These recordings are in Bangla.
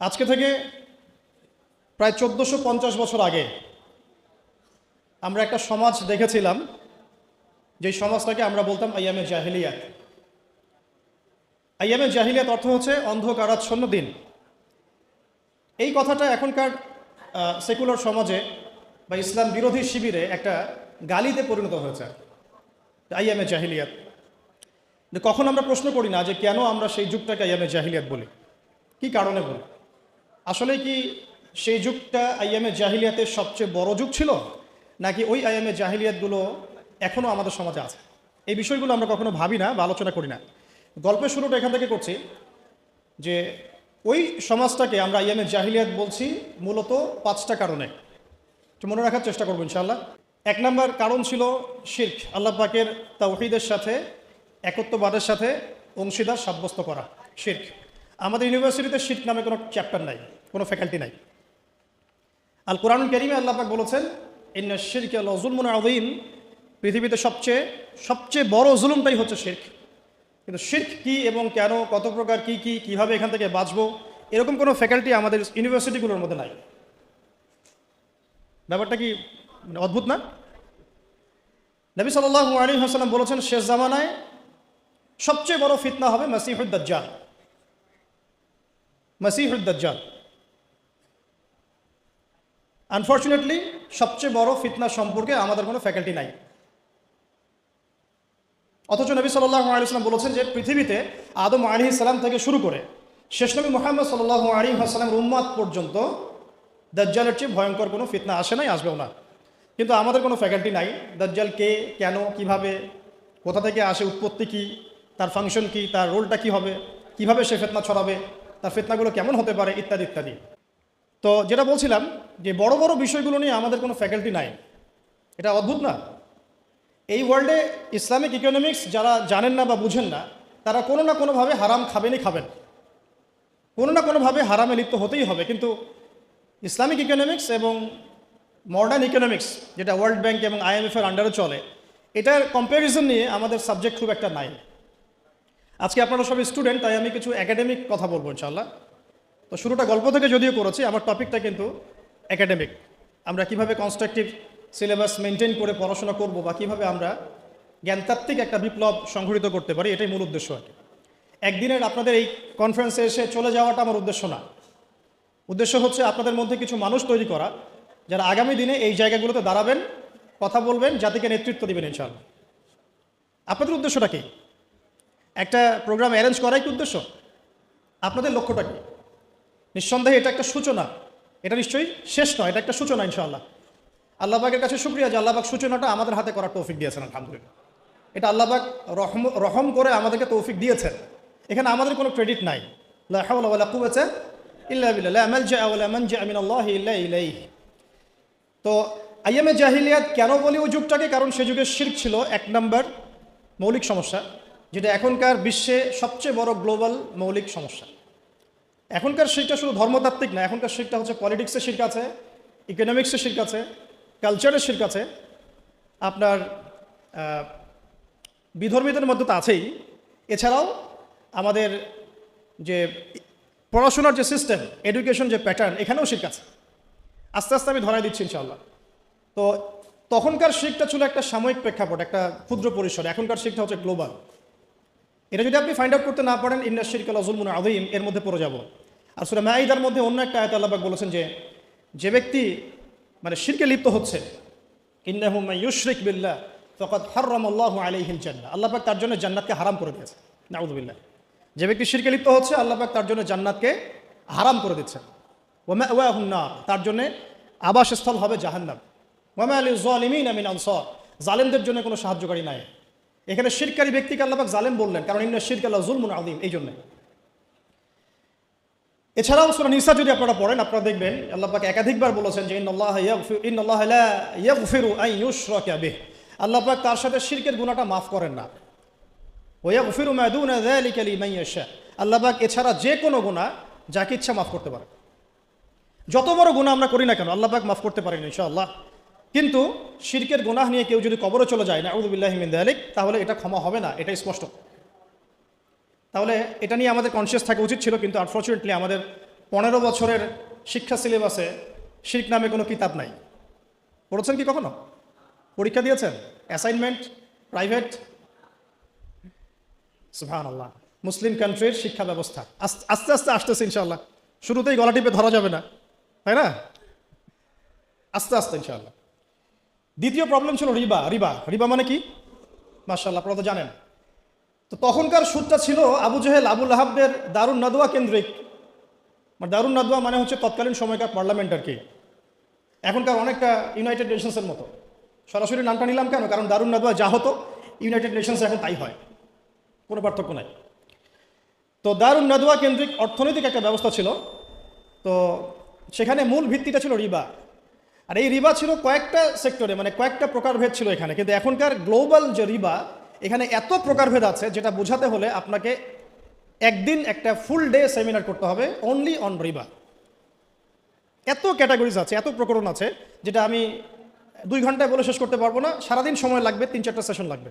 আজকে থেকে প্রায় 1450 বছর আগে আমরা একটা সমাজ দেখেছিলাম, যে সমাজটাকে আমরা বলতাম আইয়ামে জাহিলিয়াত। আইয়ামে জাহিলিয়াত অর্থ হচ্ছে অন্ধকারাচ্ছন্ন দিন। এই কথাটা এখনকার সেকুলার সমাজে বা ইসলাম বিরোধী শিবিরে একটা গালিতে পরিণত হয়েছে, আইয়ামে জাহিলিয়াত। কখন আমরা প্রশ্ন করি না যে কেন আমরা সেই যুগটাকে আইয়ামে জাহিলিয়াত বলি, কি কারণে বলি? আসলে কি সেই যুগটা আইয়ামে জাহিলিয়াতের সবচেয়ে বড় যুগ ছিল, নাকি ওই আইয়ামে জাহিলিয়াতগুলো এখনও আমাদের সমাজে আছে? এই বিষয়গুলো আমরা কখনো ভাবি না বা আলোচনা করি না। গল্পের শুরুটা এখান থেকে করছি যে ওই সমাজটাকে আমরা আইয়ামে জাহিলিয়াত বলছি মূলত 5টা কারণে। একটু মনে রাখার চেষ্টা করবো ইনশাআল্লাহ। 1 নম্বর কারণ ছিল শিরক, আল্লাহ পাকের তাওহীদের সাথে, একত্ববাদের সাথে অংশীদার সাব্যস্ত করা, শিরক। আমাদের ইউনিভার্সিটিতে শিরক নামে কোনো চ্যাপ্টার নাই, কোনো ফ্যাকাল্টি নাই। আল কোরআনুল কারীমে আল্লাহ পাক বলেছেন, ইন্না শিরকা লাযুলমুন আযীম, পৃথিবীতে সবচেয়ে বড় জুলুমটাই হচ্ছে শিরক। কিন্তু শিরক কি এবং কেন, কত প্রকার, কিভাবে এখান থেকে বাঁচবো, এরকম কোনো ফ্যাকাল্টি আমাদের ইউনিভার্সিটিগুলোর মধ্যে নাই। ব্যাপারটা কি অদ্ভুত না? নবী সাল্লাল্লাহু আলাইহি ওয়াসাল্লাম বলেছেন, শেষ জামানায় সবচেয়ে বড় ফিতনা হবে মাসিহুদ দাজ্জাল। মাসিহুদ দাজ্জাল আনফর্চুনেটলি সবচেয়ে বড় ফিতনা সম্পর্কে আমাদের কোনো ফ্যাকাল্টি নাই। অথচ নবী সাল্লাল্লাহু আলাইহি ওয়াসাল্লাম বলেছেন যে পৃথিবীতে আদম আলাইহিস সালাম থেকে শুরু করে শেষ নবী মুহাম্মদ সাল্লাল্লাহু আলাইহি ওয়াসাল্লামের উম্মত পর্যন্ত দাজ্জালের চেয়ে ভয়ঙ্কর কোনো ফিতনা আসে নাই, আসবেও না। কিন্তু আমাদের কোনো ফ্যাকাল্টি নাই দাজ্জাল কে, কেন, কিভাবে, কোথা থেকে আসে, উৎপত্তি কি, তার ফাংশন কি, তার রোলটা কি হবে, কিভাবে সে ফিতনা ছড়াবে, তার ফিতনাগুলো কেমন হতে পারে, ইত্যাদি ইত্যাদি। তো যেটা বলছিলাম যে বড় বড় বিষয়গুলো নিয়ে আমাদের কোনো ফ্যাকাল্টি নাই। এটা অদ্ভুত না? এই ওয়ার্ল্ডে ইসলামিক ইকোনমিক্স যারা জানেন না বা বুঝেন না, তারা কোনো না কোনোভাবে হারাম খাবেনই খাবেন, কোনো না কোনোভাবে হারামে লিপ্ত হতেই হবে। কিন্তু ইসলামিক ইকোনমিক্স এবং মডার্ন ইকোনমিক্স, যেটা ওয়ার্ল্ড ব্যাংক এবং IMF-এর আন্ডারে চলে, এটার কম্প্যারিজন নিয়ে আমাদের সাবজেক্ট খুব একটা নাই। আজকে আপনারা সব স্টুডেন্ট, তাই আমি কিছু একাডেমিক কথা বলবো ইনশাআল্লাহ। তো শুরুটা গল্প থেকে যদিও করেছি, আমার টপিকটা কিন্তু একাডেমিক। আমরা কিভাবে কনস্ট্রাকটিভ সিলেবাস মেনটেন করে পড়াশোনা করব, বা কীভাবে আমরা জ্ঞানতাত্ত্বিক একটা বিপ্লব সংঘটিত করতে পারি, এটাই মূল উদ্দেশ্য আর কি। একদিনের আপনাদের এই কনফারেন্সে এসে চলে যাওয়াটা আমার উদ্দেশ্য না। উদ্দেশ্য হচ্ছে আপনাদের মধ্যে কিছু মানুষ তৈরি করা, যারা আগামী দিনে এই জায়গাগুলোতে দাঁড়াবেন, কথা বলবেন, জাতিকে নেতৃত্ব দিবেন ইনশাআল্লাহ। আপনাদের উদ্দেশ্যটা কি? একটা প্রোগ্রাম অ্যারেঞ্জ করাই কি উদ্দেশ্য? আপনাদের লক্ষ্যটা কি? নিঃসন্দেহে এটা একটা সূচনা, এটা নিশ্চয়ই শেষ নয়, এটা একটা সূচনা ইনশাআল্লাহ। আল্লাহ পাকের কাছে শুকরিয়া যে আল্লাহ পাক সূচনাটা আমাদের হাতে করার তৌফিক দিয়েছেন, আলহামদুলিল্লাহ। এটা আল্লাহ পাক রহম করে আমাদেরকে তৌফিক দিয়েছেন। এখানে আমাদের কোনো ক্রেডিট নাই। লা হাওলা ওয়ালা কুওয়াতা ইল্লা বিল্লাহ, লা মালজা ওয়ালা মানজা মিনাল্লাহি ইল্লা ইলাইহি। তো আইয়ামে জাহিলিয়াত কেন বলি ওই যুগটাকে? কারণ সে যুগে শিরক ছিল 1 নম্বর মৌলিক সমস্যা, যেটা এখনকার বিশ্বে সবচেয়ে বড় গ্লোবাল মৌলিক সমস্যা। এখনকার শিরকটা শুধু ধর্মতাত্ত্বিক না, এখনকার শিরকটা হচ্ছে পলিটিক্সের শিরক আছে, ইকোনমিক্সের শিরক আছে, কালচারের শিরক আছে, আপনার বিধর্মীদের মধ্যে তো আছেই। এছাড়াও আমাদের যে পড়াশোনার যে সিস্টেম, এডুকেশন যে প্যাটার্ন, এখানেও শিরক আছে। আস্তে আস্তে আমি ধরাই দিচ্ছি ইনশাআল্লাহ। তো তখনকার শিরকটা ছিল একটা সাময়িক প্রেক্ষাপট, একটা ক্ষুদ্র পরিসর। এখনকার শিরকটা হচ্ছে গ্লোবাল। এটা যদি আপনি ফাইন্ড আউট করতে না পারেন, ইন্না শিরকা লাযুলমুন আযীম এর মধ্যে পড়ে যাব। আর সূরা মাঈদার মধ্যে অন্য একটা আয়াতে আল্লাহ পাক বলেছেন যে ব্যক্তি মানে শিরকে লিপ্ত হচ্ছে, ইন্নাহু মান ইউশরিক বিল্লাহ ফাকাদ হারামাল্লাহু আলাইহিল জান্নাহ, আল্লাহ পাক তার জন্য জান্নাতকে হারাম করে দিয়েছে। নাউযুবিল্লাহ। যে ব্যক্তি শিরকে লিপ্ত হচ্ছে, আল্লাহ পাক তার জন্য জান্নাতকে হারাম করে দিচ্ছেন। ওয়া মাওয়াহুন নার, তার জন্য আবাসস্থল হবে জাহান্নাম। ওয়া মা লিয-যালিমিনা মিন আনসার, জালেমদের জন্য কোনো সাহায্যকারী নাই। এখানে শিরকারী ব্যক্তিকে আল্লাহ পাক জালেম বললেন, কারণ ইন্না শিরকা লাযুলমুন আযীম, এই জন্য। এছাড়াও সূরা নিসা যদি আপনারা পড়েন, আপনারা দেখবেন আল্লাহ পাক একাধিকবার বলেছেন যে ইন্নাল্লাহা লা ইয়াগফিরু আন ইউশরাকা বিহি, আল্লাহ পাক তার সাথে শিরকের গুনাহটা মাফ করেন না। ওয়া ইয়াগফিরু মা দুনা যালিকা লিমান ইয়াশা, আল্লাহ পাক এছাড়া যে কোনো গুনাহ যাকে ইচ্ছা মাফ করতে পারে। যত বড় গুনাহ আমরা করি না কেন, আল্লাহ পাক মাফ করতে পারেন ইনশাআল্লাহ। কিন্তু শিরকের গুনাহ নিয়ে কেউ যদি কবরে চলে যায়, নাউযু বিল্লাহি মিন যালিক, তাহলে এটা ক্ষমা হবে না, এটাই স্পষ্ট। তাহলে এটা নিয়ে আমাদের কনসিয়াস থাকা উচিত ছিল, কিন্তু আনফর্চুনেটলি আমাদের 15 বছরের শিক্ষা সিলেবাসে শিরক নামে কোনো কিতাব নাই। পড়েছেন কি কখনো? পরীক্ষা দিয়েছেন? Assignment private? সুবহানাল্লাহ। মুসলিম কান্ট্রির শিক্ষা ব্যবস্থা আস্তে আস্তে আসতেছে ইনশাআল্লাহ। শুরুতেই গলা টিপে ধরা যাবে না, তাই না? আস্তে আস্তে ইনশাআল্লাহ। দ্বিতীয় প্রবলেম ছিল রিবা। রিবা রিবা মানে কি? মাশাআল্লাহ, আপনারা তো জানেন। তো তখনকার সুদটা ছিল আবু জেহেল আবুল আহাবদের দারুন নাদওয়া কেন্দ্রিক। দারুন নাদওয়া মানে হচ্ছে তৎকালীন সময়কার পার্লামেন্ট আর কি, এখনকার অনেকটা ইউনাইটেড নেশনসের মতো। সরাসরি নামটা নিলাম কেন? কারণ দারুন নাদওয়া যা হতো ইউনাইটেড নেশনসে এখন তাই হয়, কোনো পার্থক্য নাই। তো দারুন নাদওয়া কেন্দ্রিক অর্থনৈতিক একটা ব্যবস্থা ছিল। তো সেখানে মূল ভিত্তিটা ছিল রিবা। আর এই রিবা ছিল কয়েকটা সেক্টরে, মানে কয়েকটা প্রকারভেদ ছিল এখানে। কিন্তু এখনকার গ্লোবাল যে রিবা, এখানে এত প্রকারভেদ আছে যেটা বোঝাতে হলে আপনাকে একদিন একটা ফুল ডে সেমিনার করতে হবে অনলি অন রিবা। এত ক্যাটাগরিজ আছে, এত প্রকরণ আছে, যেটা আমি 2 ঘন্টায় বলে শেষ করতে পারবো না। সারাদিন সময় লাগবে, 3-4টা সেশন লাগবে।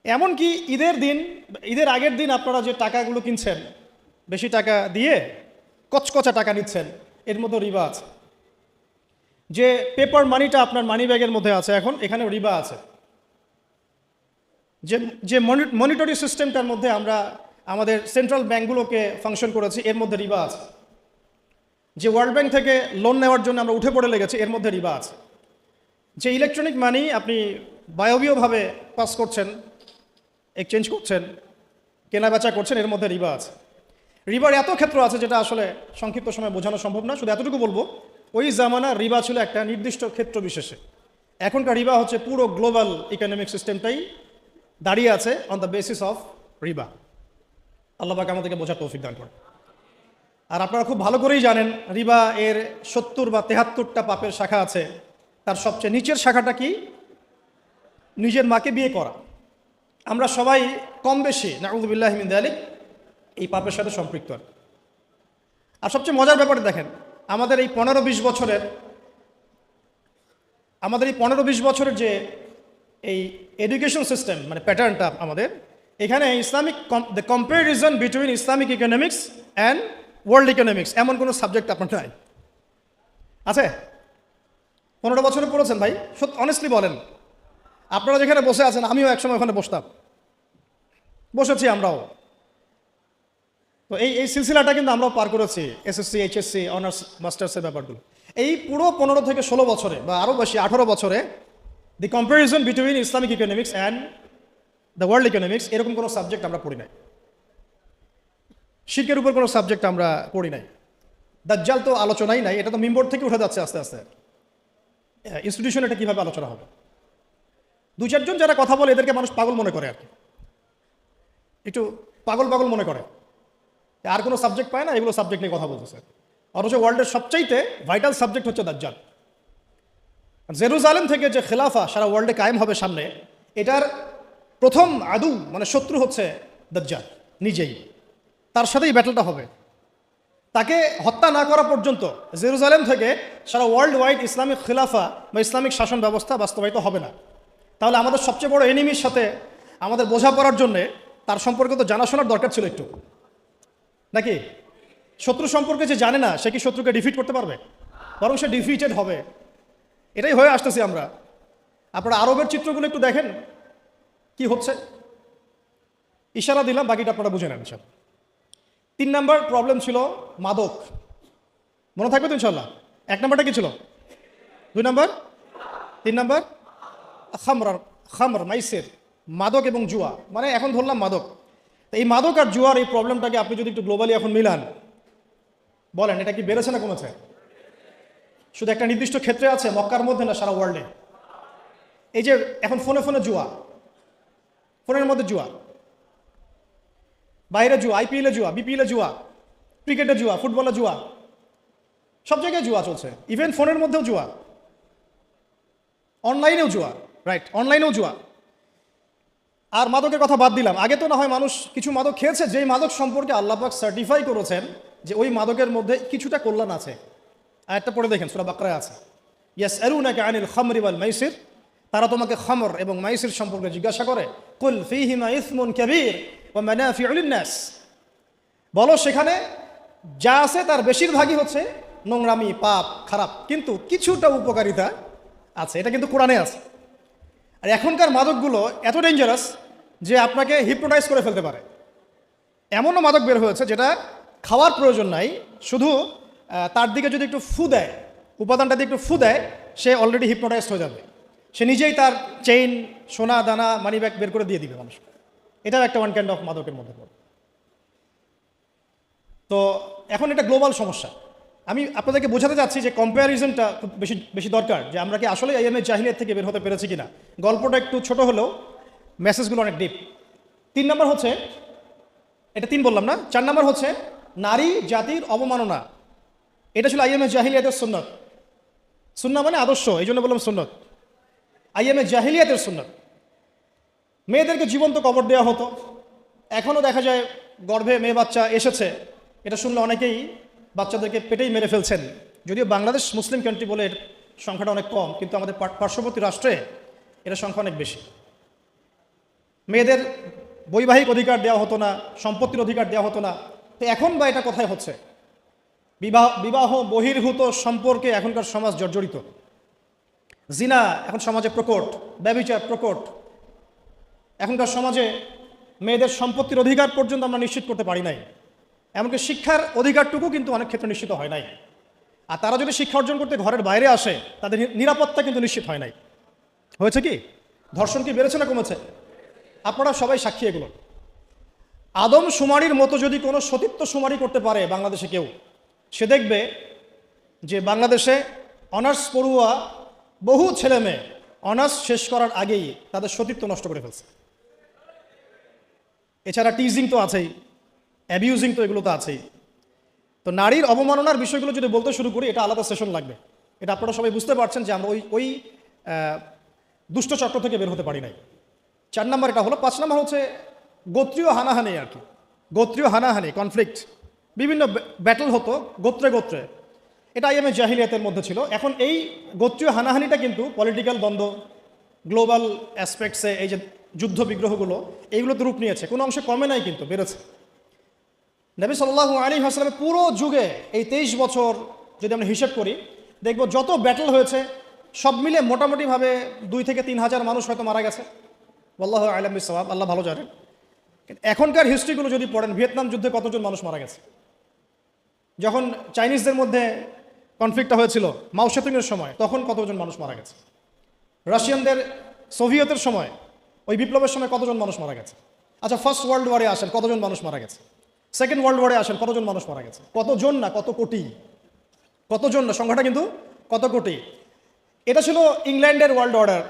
এমনকি ঈদের আগের দিন আপনারা যে টাকাগুলো কিনছেন, বেশি টাকা দিয়ে কচকচা টাকা নিচ্ছেন, এর মধ্যে রিবা আছে। যে পেপার মানিটা আপনার মানি ব্যাগের মধ্যে আছে এখন, এখানেও রিবা আছে। যে মনিটরি সিস্টেমটার মধ্যে আমরা আমাদের সেন্ট্রাল ব্যাঙ্কগুলোকে ফাংশন করেছি, এর মধ্যে রিবা আছে। যে ওয়ার্ল্ড ব্যাংক থেকে লোন নেওয়ার জন্য আমরা উঠে পড়ে লেগেছি, এর মধ্যে রিবা আছে। যে ইলেকট্রনিক মানি আপনি বায়বীয়ভাবে পাস করছেন, এক্সচেঞ্জ করছেন, কেনা বেচা করছেন, এর মধ্যে রিবা আছে। রিবার এত ক্ষেত্র আছে যেটা আসলে সংক্ষিপ্ত সময় বোঝানো সম্ভব না। শুধু এতটুকু বলবো, ওই জামানা রিবা ছিল একটা নির্দিষ্ট ক্ষেত্র বিশেষে। এখনকার রিবা হচ্ছে পুরো গ্লোবাল ইকোনমিক সিস্টেমটাই দাঁড়িয়ে আছে অন দ্য বেসিস অফ রিবা। আল্লাহ পাক আমাদেরকে বোঝার তৌফিক দান করেন। আর আপনারা খুব ভালো করেই জানেন রিবা এর 70 বা 73টা পাপের শাখা আছে। তার সবচেয়ে নিচের শাখাটা কি? নিজের মাকে বিয়ে করা। আমরা সবাই কম বেশি নাউযুবিল্লাহি মিন যালিক এই পাপের সাথে সম্পৃক্ত। আর সবচেয়ে মজার ব্যাপারে দেখেন, আমাদের এই 15-20 বছরের যে এই এডুকেশন সিস্টেম, মানে প্যাটার্নটা আমাদের এখানে Islamic the comparison between Islamic economics and world economics এমন কোনো সাবজেক্ট আপনার নাই আছে? 15 বছরে পড়েছেন ভাই? সত্যি অনেস্টলি বলেন। আপনারা যেখানে বসে আছেন, আমিও একসময় ওখানে বসেছি আমরাও। তো এই সিলসিলাটা কিন্তু আমরাও পার করেছি, এসএসসি, এইচএসসি, অনার্স, মাস্টার্সের ব্যাপারগুলো। এই পুরো 15 থেকে 16 বছরে বা আরও বেশি 18 বছরে the comparison between Islamic economics and the world economics এরকম কোনো সাবজেক্ট আমরা পড়ি নাই। শিরকের উপর কোনো সাবজেক্ট আমরা পড়ি নাই। দাজ্জাল তো আলোচনাই নাই, এটা তো মিম্বর থেকে উঠে যাচ্ছে আস্তে আস্তে। ইনস্টিটিউশন এটা কীভাবে আলোচনা হবে? 2-4 জন যারা কথা বলে এদেরকে মানুষ পাগল মনে করে আর কি, একটু পাগল মনে করে। আর কোনো সাবজেক্ট পায় না, এগুলো সাবজেক্ট নিয়ে কথা বলতেছে। অথচ ওয়ার্ল্ডের সবচাইতে ভাইটাল সাবজেক্ট হচ্ছে দাজ্জাল। জেরুজালেম থেকে যে খেলাফা সারা ওয়ার্ল্ডে কায়েম হবে সামনে, এটার প্রথম আদু মানে শত্রু হচ্ছে দাজ্জাল নিজেই। তার সাথেই ব্যাটলটা হবে। তাকে হত্যা না করা পর্যন্ত জেরুজালেম থেকে সারা ওয়ার্ল্ড ওয়াইড ইসলামিক খেলাফা বা ইসলামিক শাসন ব্যবস্থা বাস্তবায়িত হবে না। তাহলে আমাদের সবচেয়ে বড় এনিমির সাথে আমাদের বোঝাপড়ার জন্যে তার সম্পর্কে তো জানাশোনার দরকার ছিল একটু, নাকি? শত্রু সম্পর্কে যে জানে না, সে কি শত্রুকে ডিফিট করতে পারবে? বরং সে ডিফিটেড হবে। এটাই হয়ে আসতেছি আমরা। আপনারা আরবের চিত্রগুলো একটু দেখেন কি হচ্ছে। ইশারা দিলাম, বাকিটা আপনারা বুঝে নেন। 3 নম্বর প্রবলেম ছিল মাদক। মনে থাকবে তো ইনশাল্লাহ? 1 নম্বরটা কি ছিল? 2 নম্বর? 3 নম্বর? খামর মাইসির, মাদক এবং জুয়া। মানে এখন ধরলাম মাদক। এই মাদক আর জুয়ার এই প্রবলেমটাকে আপনি যদি একটু গ্লোবালি এখন মিলান, বলেন এটা কি বেড়েছে না কমেছে? শুধু একটা নির্দিষ্ট ক্ষেত্রে আছে, মক্কার মধ্যে না, সারা ওয়ার্ল্ডে। এই যে এখন ফোনে জুয়া, ফোনের মধ্যে জুয়া, বাইরে জুয়া, আইপিএলে জুয়া, বিপিএলে জুয়া, ক্রিকেটে জুয়া, ফুটবলে জুয়া, সব জায়গায় জুয়া চলছে। ইভেন ফোনের মধ্যেও জুয়া, অনলাইনেও জুয়া। রাইট, অনলাইনেও জুয়া। আর মাদকের কথা বাদ দিলাম। আগে তো না হয় মানুষ কিছু মাদক খেয়েছে, যেই মাদক সম্পর্কে আল্লাহ পাক সার্টিফাই করেছেন যে ওই মাদকের মধ্যে কিছুটা কল্যাণ আছে। আয়াতটা পড়ে দেখেন, সূরা বাকরায় আছে, ইয়াসআলুনাকা আনিল খামরি ওয়াল মাইসির। তারা তোমাকে খামর এবং মাইসির সম্পর্কে জিজ্ঞাসা করে। কুল ফীহিমা ইসমুন কাবীর ওয়া মানাফিউ লিন-নাস। বলো সেখানে যা আছে তার বেশিরভাগই হচ্ছে নোংরামি, পাপ, খারাপ, কিন্তু কিছুটা উপকারিতা আছে। এটা কিন্তু কোরআনে আছে। আর এখনকার মাদকগুলো এত ডেঞ্জারাস যে আপনাকে হিপনোটাইজ করে ফেলতে পারে। এমনও মাদক বের হয়েছে যেটা খাওয়ার প্রয়োজন নাই, শুধু তার দিকে যদি একটু ফু দেয়, উপাদানটা দিয়ে একটু ফু দেয়, সে অলরেডি হিপনোটাইজড হয়ে যাবে। সে নিজেই তার চেইন, সোনা দানা, মানি ব্যাগ বের করে দিয়ে দিবে মানুষ। এটাও একটা ওয়ান কাইন্ড অফ মাদকের মধ্যে পড়ে। তো এখন এটা গ্লোবাল সমস্যা। আমি আপনাদেরকে বোঝাতে চাচ্ছি যে কম্প্যারিজনটা খুব বেশি বেশি দরকার, যে আমরা কি আসলে আইএমএ জাহিলিয়াত থেকে বের হতে পেরেছি কিনা। গল্পটা একটু ছোট হলেও মেসেজগুলো অনেক ডিপ। 3 নম্বর হচ্ছে, এটা 3 বললাম না, 4 নম্বর হচ্ছে নারী জাতির অবমাননা। এটা ছিল আইএমএ জাহিলিয়াতের সুন্নত। সুন্নাহ মানে আদর্শ, এই জন্য বললাম সুন্নত। আইএমএ জাহিলিয়াতের সুন্নত। মেয়েদেরকে জীবন্ত কবর দেওয়া হতো। এখনও দেখা যায় গর্ভে মেয়ে বাচ্চা এসেছে, এটা শুনলে অনেকেই বাচ্চাদেরকে পেটেই মেরে ফেলছেন। যদিও বাংলাদেশ মুসলিম কান্ট্রি বলে এর সংখ্যাটা অনেক কম, কিন্তু আমাদের পার্শ্ববর্তী রাষ্ট্রে এটার সংখ্যা অনেক বেশি। মেয়েদের বৈবাহিক অধিকার দেওয়া হতো না, সম্পত্তির অধিকার দেওয়া হতো না। তো এখন বা এটা কোথায় হচ্ছে? বিবাহ বহির্ভূত সম্পর্কে এখনকার সমাজ জর্জরিত। জিনা এখন সমাজে প্রকট, ব্যভিচার প্রকট। এখনকার সমাজে মেয়েদের সম্পত্তির অধিকার পর্যন্ত আমরা নিশ্চিত করতে পারি নাই। এমনকি শিক্ষার অধিকারটুকু কিন্তু অনেক ক্ষেত্রে নিশ্চিত হয় নাই। আর তারা যদি শিক্ষা অর্জন করতে ঘরের বাইরে আসে, তাদের নিরাপত্তা কিন্তু নিশ্চিত হয় নাই। হয়েছে কি? ধর্ষণ কি বেড়েছে না কমেছে? আপনারা সবাই সাক্ষী এগুলো। আদম শুমারির মতো যদি কোনো সতীত্ব শুমারি করতে পারে বাংলাদেশে কেউ, সে দেখবে যে বাংলাদেশে অনার্স পড়ুয়া বহু ছেলে মেয়ে অনার্স শেষ করার আগেই তাদের সতীত্ব নষ্ট করে ফেলছে। এছাড়া টিজিং তো আছেই, অ্যাবিউজিং তো এগুলো তো আছেই। তো নারীর অবমাননার বিষয়গুলো যদি বলতে শুরু করি, এটা আলাদা সেশন লাগবে। এটা আপনারা সবাই বুঝতে পারছেন যে আমরা ওই দুষ্ট চক্র থেকে বের হতে পারি নাই। 4 নম্বর এটা হলো। 5 নম্বর হচ্ছে গোত্রীয় হানাহানি। আর কি গোত্রীয় হানাহানি, কনফ্লিক্ট, বিভিন্ন ব্যাটল হতো গোত্রে গোত্রে। এটা আইএমএ জাহিলিয়াতের মধ্যে ছিল। এখন এই গোত্রীয় হানাহানিটা কিন্তু পলিটিক্যাল দ্বন্দ্ব, গ্লোবাল অ্যাসপেক্টসে এই যে যুদ্ধ বিগ্রহগুলো, এইগুলোতে রূপ নিয়েছে। কোনো অংশে কমে নাই, কিন্তু বেড়েছে। নবী সাল্লাল্লাহু আলাইহি ওয়াসাল্লামের পুরো যুগে এই 23 বছর যদি আমরা হিসেব করি, দেখব যত ব্যাটল হয়েছে সব মিলে মোটামুটিভাবে 2 থেকে 3 হাজার মানুষ হয়তো মারা গেছে। আল্লাহু আ'লাম বিস-সাওয়াব, আল্লাহ ভালো জানেন। এখনকার হিস্ট্রিগুলো যদি পড়েন, ভিয়েতনাম যুদ্ধে কতজন মানুষ মারা গেছে। যখন চাইনিজদের মধ্যে কনফ্লিক্টটা হয়েছিল মাও সেতুংয়ের সময়, তখন কতজন মানুষ মারা গেছে। রাশিয়ানদের সোভিয়েতের সময়, ওই বিপ্লবের সময় কতজন মানুষ মারা গেছে। আচ্ছা, ফার্স্ট ওয়ার্ল্ড ওয়ারে আসেন, কতজন মানুষ মারা গেছে। সেকেন্ড ওয়ার্ল্ড ওয়ারে আসেন, কতজন মানুষ মারা গেছে। কতজন না, কত কোটি। কতজন না, সংখ্যাটা কিন্তু কত কোটি। এটা ছিল ইংল্যান্ডের ওয়ার্ল্ড অর্ডার।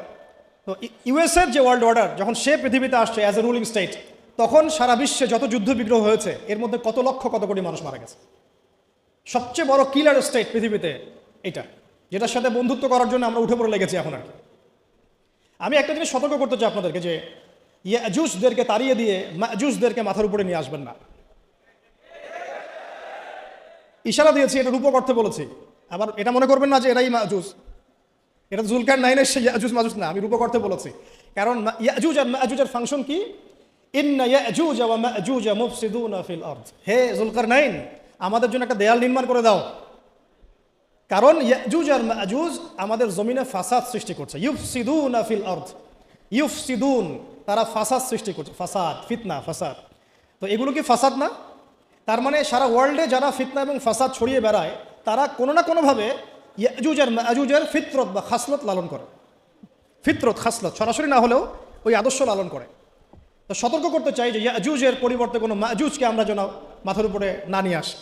তো ইউএসএর যে ওয়ার্ল্ড অর্ডার, যখন সে পৃথিবীতে আসছে অ্যাজ এ রুলিং স্টেট, তখন সারা বিশ্বে যত যুদ্ধ বিগ্রহ হয়েছে, এর মধ্যে কত লক্ষ কত কোটি মানুষ মারা গেছে। সবচেয়ে বড় কিলার স্টেট পৃথিবীতে এটা, যেটার সাথে বন্ধুত্ব করার জন্য আমরা উঠে পড়ে লেগেছি এখন। আর কি আমি একটা জিনিস সতর্ক করতে চাই আপনাদেরকে, যে ইয়াজুজদেরকে তাড়িয়ে দিয়ে মাজুজদেরকে মাথার উপরে নিয়ে আসবেন না। ইশারা দিয়েছি, এটা রূপক অর্থে বলেছি। আবার এটা মনে করবেন না যে এরাই মাজুজ, এটা জুলকার নাইনের সে ইয়াজুজ মাজুজ না, আমি রূপক অর্থে বলেছি। কারণ ইয়াজুজ আর মাজুজের ফাংশন কি? ইন্না ইয়াজুজ ওয়া মাজুজ মুফসিদুনা ফিল আরদ। হে জুলকার নাইন, আমাদের জন্য একটা দেয়াল নির্মাণ করে দাও, কারণ ইয়াজুজ আর মাজুজ আমাদের জমিনে ফাসাদ সৃষ্টি করছে। ইউফসিদুনা ফিল আরদ, ইউফসিদুন, তারা ফাসাদ সৃষ্টি করছে। ফাসাদ, ফিতনা, ফাসাদ। তো এগুলো কি ফাসাদ না? তার মানে সারা ওয়ার্ল্ডে যারা ফিতনা এবং ফাসাদ ছড়িয়ে বেড়ায়, তারা কোনো না কোনোভাবে ইয়াজুজ আর মাজুজের ফিতরত বা খাসলত লালন করে। ফিতরত, খাসলত সরাসরি না হলেও ওই আদর্শ লালন করে। তো সতর্ক করতে চাই যে ইয়াজুজের পরিবর্তে কোনো মাজুজকে আমরা যেন মাথার উপরে না নিয়ে আসি।